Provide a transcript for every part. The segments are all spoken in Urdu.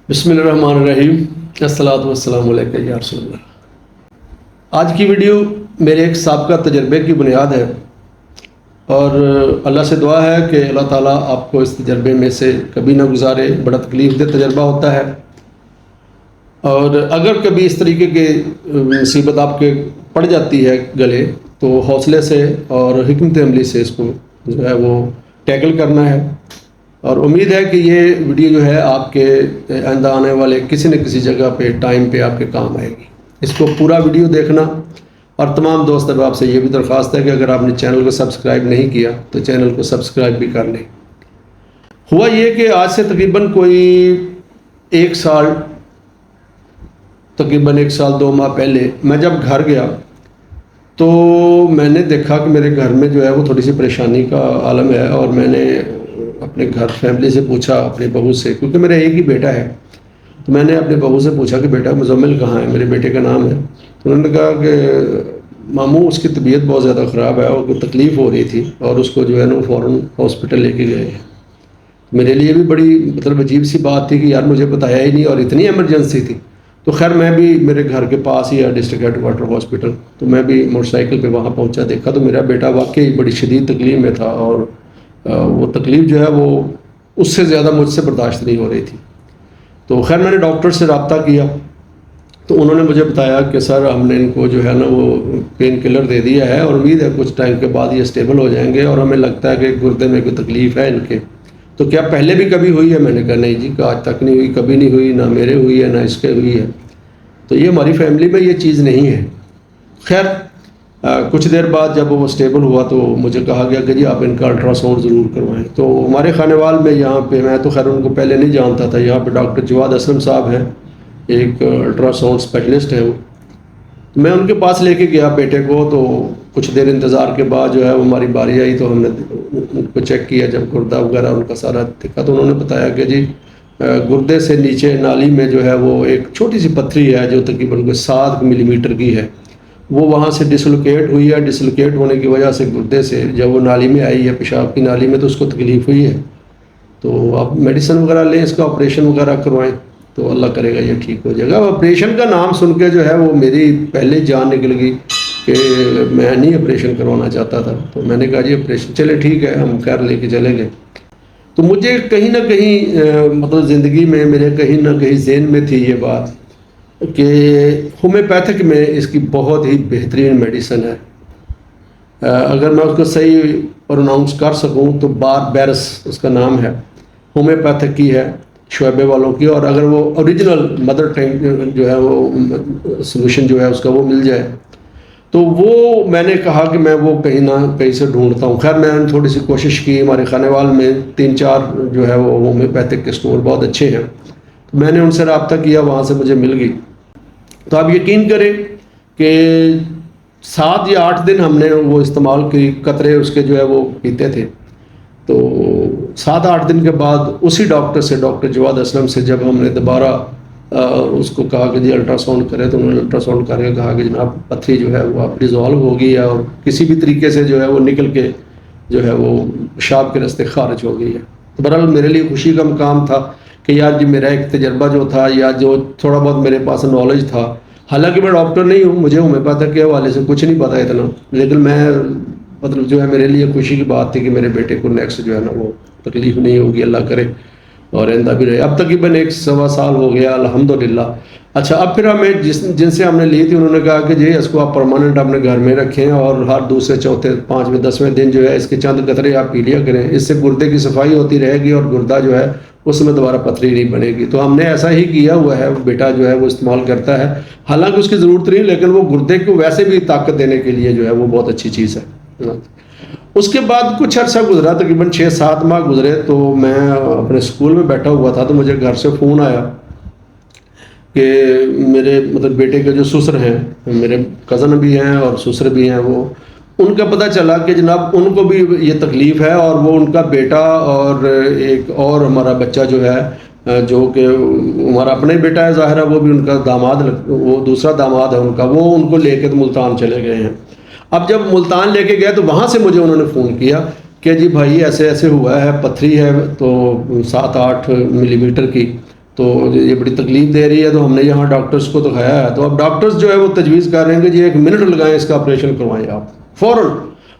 بسم اللہ الرحمن الرحیم، الصلاۃ والسلام علیکم یا رسول اللہ۔ آج کی ویڈیو میرے ایک سابقہ تجربے کی بنیاد ہے اور اللہ سے دعا ہے کہ اللہ تعالیٰ آپ کو اس تجربے میں سے کبھی نہ گزارے۔ بڑا تکلیف دہ تجربہ ہوتا ہے، اور اگر کبھی اس طریقے کی مصیبت آپ کے پڑ جاتی ہے گلے، تو حوصلے سے اور حکمت عملی سے اس کو جو ہے وہ ٹیکل کرنا ہے۔ اور امید ہے کہ یہ ویڈیو جو ہے آپ کے آئندہ آنے والے کسی نہ کسی جگہ پہ ٹائم پہ آپ کے کام آئے گی۔ اس کو پورا ویڈیو دیکھنا، اور تمام دوست احباب سے یہ بھی درخواست ہے کہ اگر آپ نے چینل کو سبسکرائب نہیں کیا تو چینل کو سبسکرائب بھی کر لیں۔ ہوا یہ کہ آج سے تقریباً کوئی ایک سال 2 ماہ پہلے میں جب گھر گیا تو میں نے دیکھا کہ میرے گھر میں جو ہے وہ تھوڑی سی پریشانی کا عالم ہے، اور میں نے اپنے گھر فیملی سے پوچھا، اپنی بہو سے، کیونکہ میرا ایک ہی بیٹا ہے، تو میں نے اپنے بہو سے پوچھا کہ بیٹا مزمل کہاں ہے، میرے بیٹے کا نام ہے۔ تو انہوں نے کہا کہ ماموں اس کی طبیعت بہت زیادہ خراب ہے اور کوئی تکلیف ہو رہی تھی، اور اس کو جو ہے نا فوراً ہاسپٹل لے کے گئے ہیں۔ میرے لیے بھی بڑی عجیب سی بات تھی کہ یار مجھے بتایا ہی نہیں، اور اتنی ایمرجنسی تھی۔ تو خیر میں بھی میرے گھر کے پاس ہی ہے ڈسٹرکٹ ہیڈ کوارٹر ہاسپٹل، تو میں بھی موٹر سائیکل پہ وہاں پہنچا، دیکھا تو میرا بیٹا واقعی بڑی شدید تکلیف میں تھا، اور وہ تکلیف جو ہے وہ اس سے زیادہ مجھ سے برداشت نہیں ہو رہی تھی۔ تو خیر میں نے ڈاکٹر سے رابطہ کیا، تو انہوں نے مجھے بتایا کہ سر ہم نے ان کو جو ہے نا وہ پین کلر دے دیا ہے، اور امید ہے کچھ ٹائم کے بعد یہ اسٹیبل ہو جائیں گے، اور ہمیں لگتا ہے کہ گردے میں کوئی تکلیف ہے ان کے۔ تو کیا پہلے بھی کبھی ہوئی ہے؟ میں نے کہا نہیں جی، آج تک نہیں ہوئی، کبھی نہیں ہوئی، نہ میرے ہوئی ہے نہ اس کے ہوئی ہے، تو یہ ہماری فیملی میں یہ چیز نہیں ہے۔ خیر کچھ دیر بعد جب وہ اسٹیبل ہوا تو مجھے کہا گیا کہ جی آپ ان کا الٹرا ساؤنڈ ضرور کروائیں۔ تو ہمارے خانے وال میں یہاں پہ، میں تو خیر ان کو پہلے نہیں جانتا تھا، یہاں پہ ڈاکٹر جواد اسلم صاحب ہیں، ایک الٹرا ساؤنڈ اسپیشلسٹ ہیں وہ۔ میں ان کے پاس لے کے گیا بیٹے کو، تو کچھ دیر انتظار کے بعد جو ہے وہ ہماری باری آئی، تو ہم نے ان کو چیک کیا، جب گردہ وغیرہ ان کا سارا دیکھا تو انہوں نے بتایا کہ جی گردے سے نیچے نالی میں جو ہے وہ ایک چھوٹی سی پتھری ہے جو تقریباً 7 ملی میٹر کی ہے، وہ وہاں سے ڈسلوکیٹ ہوئی ہے۔ ڈسلوکیٹ ہونے کی وجہ سے گردے سے جب وہ نالی میں آئی ہے، پیشاب کی نالی میں، تو اس کو تکلیف ہوئی ہے۔ تو آپ میڈیسن وغیرہ لیں، اس کا آپریشن وغیرہ کروائیں، تو اللہ کرے گا یہ ٹھیک ہو جائے گا۔ آپریشن کا نام سن کے جو ہے وہ میری پہلے جان نکل گئی کہ میں نہیں آپریشن کروانا چاہتا تھا۔ تو میں نے کہا جی آپریشن چلے ٹھیک ہے، ہم خیر لے کے چلے گئے۔ تو مجھے کہیں نہ کہیں زندگی میں میرے کہیں نہ کہیں ذہن میں تھی یہ بات کہ ہومیوپیتھک میں اس کی بہت ہی بہترین میڈیسن ہے۔ اگر میں اس کو صحیح پروناؤنس کر سکوں تو باربیرس اس کا نام ہے، ہومیوپیتھک کی ہے، شعبے والوں کی، اور اگر وہ اوریجنل مدر ٹنگ جو ہے وہ سلوشن جو ہے اس کا وہ مل جائے تو وہ میں نے کہا کہ میں وہ کہیں نہ کہیں سے ڈھونڈتا ہوں۔ خیر میں نے تھوڑی سی کوشش کی، ہمارے خانے وال میں 3-4 جو ہے وہ ہومیوپیتھک کے اسٹور بہت اچھے ہیں، تو میں نے ان سے رابطہ کیا، وہاں سے مجھے مل گئی۔ تو آپ یقین کریں کہ 7 یا 8 دن ہم نے وہ استعمال کی، قطرے اس کے جو ہے وہ پیتے تھے۔ تو 7-8 دن کے بعد اسی ڈاکٹر سے، ڈاکٹر جواد اسلم سے، جب ہم نے دوبارہ اس کو کہا کہ جی الٹرا ساؤنڈ کرے، تو انہوں نے الٹرا ساؤنڈ کر کے کہا کہ جناب پتھری جو ہے وہ آپ ڈیزالو ہو گئی ہے، اور کسی بھی طریقے سے جو ہے وہ نکل کے جو ہے وہ پیشاب کے راستے خارج ہو گئی ہے۔ تو بہرحال میرے لیے خوشی کا مقام تھا کہ یار جی میرا ایک تجربہ جو تھا، یا جو تھوڑا بہت میرے پاس نالج تھا، حالانکہ میں ڈاکٹر نہیں ہوں، مجھے ہومیوپیتھک کے حوالے سے کچھ نہیں پتا اتنا، لیکن میں جو ہے میرے لیے خوشی کی بات تھی کہ میرے بیٹے کو نیکسٹ جو ہے نا وہ تکلیف نہیں ہوگی، اللہ کرے، اور آئندہ بھی رہے۔ اب تقریباً 1-1.25 سال ہو گیا الحمدللہ۔ اچھا اب پھر ہمیں جن سے ہم نے لی تھی، انہوں نے کہا کہ جی اس کو آپ پرماننٹ اپنے گھر میں رکھیں، اور ہر دوسرے، چوتھے، 5ویں، 10ویں دن جو ہے اس کے چند قطرے آپ پی لیا کریں، اس سے گردے کی صفائی ہوتی رہے گی، اور گردہ جو ہے اس میں دوبارہ پتھری نہیں بنے گی۔ تو ہم نے ایسا ہی کیا ہوا ہے، بیٹا جو ہے وہ استعمال کرتا ہے، حالانکہ اس کی ضرورت نہیں، لیکن وہ گردے کو ویسے بھی طاقت دینے کے لیے جو ہے وہ بہت اچھی چیز ہے۔ اس کے بعد کچھ عرصہ گزرا، تقریباً 6-7 ماہ گزرے، تو میں اپنے اسکول میں بیٹھا ہوا تھا، تو مجھے گھر سے فون آیا کہ میرے بیٹے کے جو سسر ہیں، میرے کزن بھی ہیں اور سسر بھی ہیں، وہ ان کا پتہ چلا کہ جناب ان کو بھی یہ تکلیف ہے، اور وہ ان کا بیٹا اور ایک اور ہمارا بچہ جو ہے، جو کہ ہمارا اپنا ہی بیٹا ہے ظاہر ہے، وہ بھی ان کا داماد، وہ دوسرا داماد ہے ان کا، وہ ان کو لے کے ملتان چلے گئے ہیں۔ اب جب ملتان لے کے گئے تو وہاں سے مجھے انہوں نے فون کیا کہ جی بھائی ایسے ایسے ہوا ہے، پتھری ہے تو 7-8 ملی میٹر کی، تو یہ بڑی تکلیف دے رہی ہے، تو ہم نے یہاں ڈاکٹرز کو دکھایا ہے، تو اب ڈاکٹرز جو ہے وہ تجویز کر رہے ہیں کہ جی 1 منٹ لگائیں اس کا آپریشن کروائیں آپ فوراً.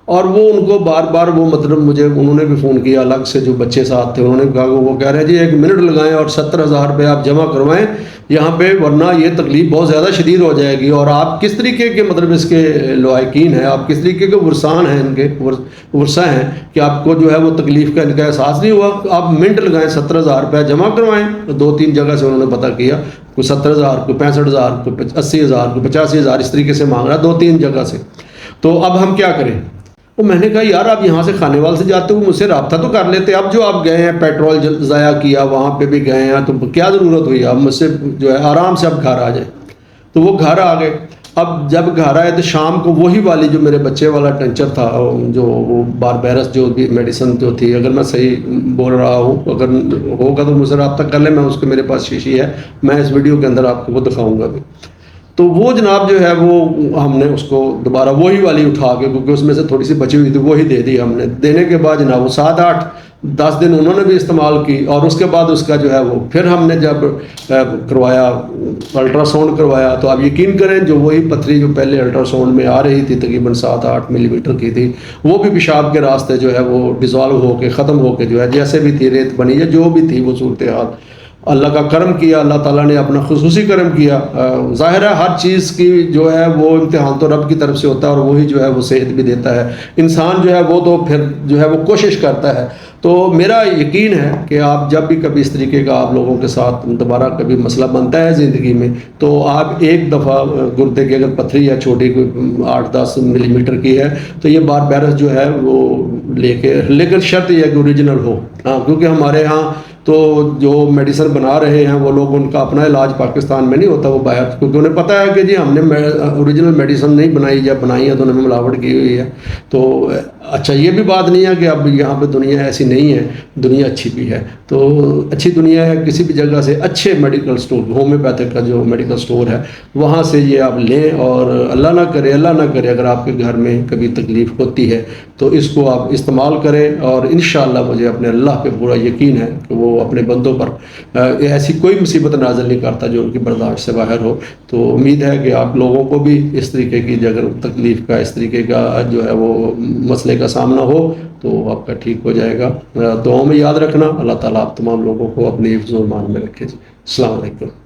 اور وہ ان کو بار بار وہ مطلب مجھے انہوں نے بھی فون کیا الگ سے، جو بچے ساتھ تھے انہوں نے کہا کہ وہ کہہ رہے ہیں جی 1 منٹ لگائیں اور 70,000 روپے آپ جمع کروائیں یہاں پہ، ورنہ یہ تکلیف بہت زیادہ شدید ہو جائے گی. اور آپ کس طریقے کے مطلب اس کے لواحقین ہیں، آپ کس طریقے کے ورثان ہیں، ان کے ورثہ ہیں کہ آپ کو جو ہے وہ تکلیف کا ان کا احساس نہیں ہوا. آپ منٹ لگائیں، 70,000 روپے جمع کروائیں. 2-3 جگہ سے انہوں نے پتہ کیا، کوئی 70,000، کوئی 65,000، کوئی 80,000، کوئی 85,000، اس طریقے سے مانگ رہا ہے 2-3 جگہ سے. تو اب ہم کیا کریں؟ وہ میں نے کہا یار آپ یہاں سے کھانے وال سے جاتے ہو، مجھ سے رابطہ تو کر لیتے. اب جو آپ گئے ہیں پیٹرول ضائع کیا، وہاں پہ بھی گئے ہیں، تو کیا ضرورت ہوئی آپ مجھ سے جو ہے آرام سے اب گھر آ جائیں. تو وہ گھر آ گئے. اب جب گھر آئے تو شام کو وہی والی جو میرے بچے والا ٹنچر تھا، جو وہ باربیرس جو بھی میڈیسن جو تھی، اگر میں صحیح بول رہا ہوں، اگر ہوگا تو مجھ سے رابطہ کر لیں، میں اس کے میرے پاس شیشی ہے، میں اس ویڈیو کے اندر آپ کو وہ دکھاؤں گا بھی. تو وہ جناب جو ہے وہ ہم نے اس کو دوبارہ وہی والی اٹھا کے، کیونکہ اس میں سے تھوڑی سی بچی ہوئی تھی، وہی دے دی ہم نے. دینے کے بعد جناب وہ 7-8-10 دن انہوں نے بھی استعمال کی، اور اس کے بعد اس کا جو ہے وہ پھر ہم نے جب کروایا الٹرا ساؤنڈ کروایا، تو آپ یقین کریں جو وہی پتھری جو پہلے الٹرا ساؤنڈ میں آ رہی تھی تقریباً 7-8 ملی میٹر کی تھی، وہ بھی پیشاب کے راستے جو ہے وہ ڈیزالو ہو کے ختم ہو کے جو ہے جیسے بھی تھی ریت بنی ہے جو بھی تھی وہ صورتحال اللہ کا کرم کیا، اللہ تعالیٰ نے اپنا خصوصی کرم کیا. ظاہر ہے ہر چیز کی جو ہے وہ امتحان تو رب کی طرف سے ہوتا ہے، اور وہی جو ہے وہ صحت بھی دیتا ہے. انسان جو ہے وہ تو پھر جو ہے وہ کوشش کرتا ہے. تو میرا یقین ہے کہ آپ جب بھی کبھی اس طریقے کا آپ لوگوں کے ساتھ دوبارہ کبھی مسئلہ بنتا ہے زندگی میں، تو آپ ایک دفعہ گردے کی اگر پتھری یا چھوٹی کوئی 8-10 ملی میٹر کی ہے، تو یہ باربیرس جو ہے وہ لیکن شرط یہ ہے کہ اوریجنل ہو. کیونکہ ہمارے ہاں تو جو میڈیسن بنا رہے ہیں وہ لوگ، ان کا اپنا علاج پاکستان میں نہیں ہوتا، وہ باہر، کیونکہ انہیں پتہ ہے کہ جی ہم نے اوریجنل میڈیسن نہیں بنائی، جب بنائی ہے تو انہوں نے ملاوٹ کی ہوئی ہے. تو اچھا یہ بھی بات نہیں ہے کہ اب یہاں پہ دنیا ایسی نہیں ہے، دنیا اچھی بھی ہے. تو اچھی دنیا ہے، کسی بھی جگہ سے اچھے میڈیکل سٹور، ہومیوپیتھک کا جو میڈیکل سٹور ہے وہاں سے یہ آپ لیں. اور اللہ نہ کرے اگر آپ کے گھر میں کبھی تکلیف ہوتی ہے تو اس کو آپ استعمال کریں. اور انشاءاللہ مجھے اپنے اللہ پہ پورا یقین ہے کہ وہ اپنے بندوں پر ایسی کوئی مصیبت نازل نہیں کرتا جو ان کی برداشت سے باہر ہو. تو امید ہے کہ آپ لوگوں کو بھی اس طریقے کی اگر تکلیف کا، اس طریقے کا جو ہے وہ مسئلے کا سامنا ہو تو آپ کا ٹھیک ہو جائے گا. دعاؤں میں یاد رکھنا. اللہ تعالیٰ آپ تمام لوگوں کو اپنی حفظ و ایمان میں رکھے. السلام علیکم.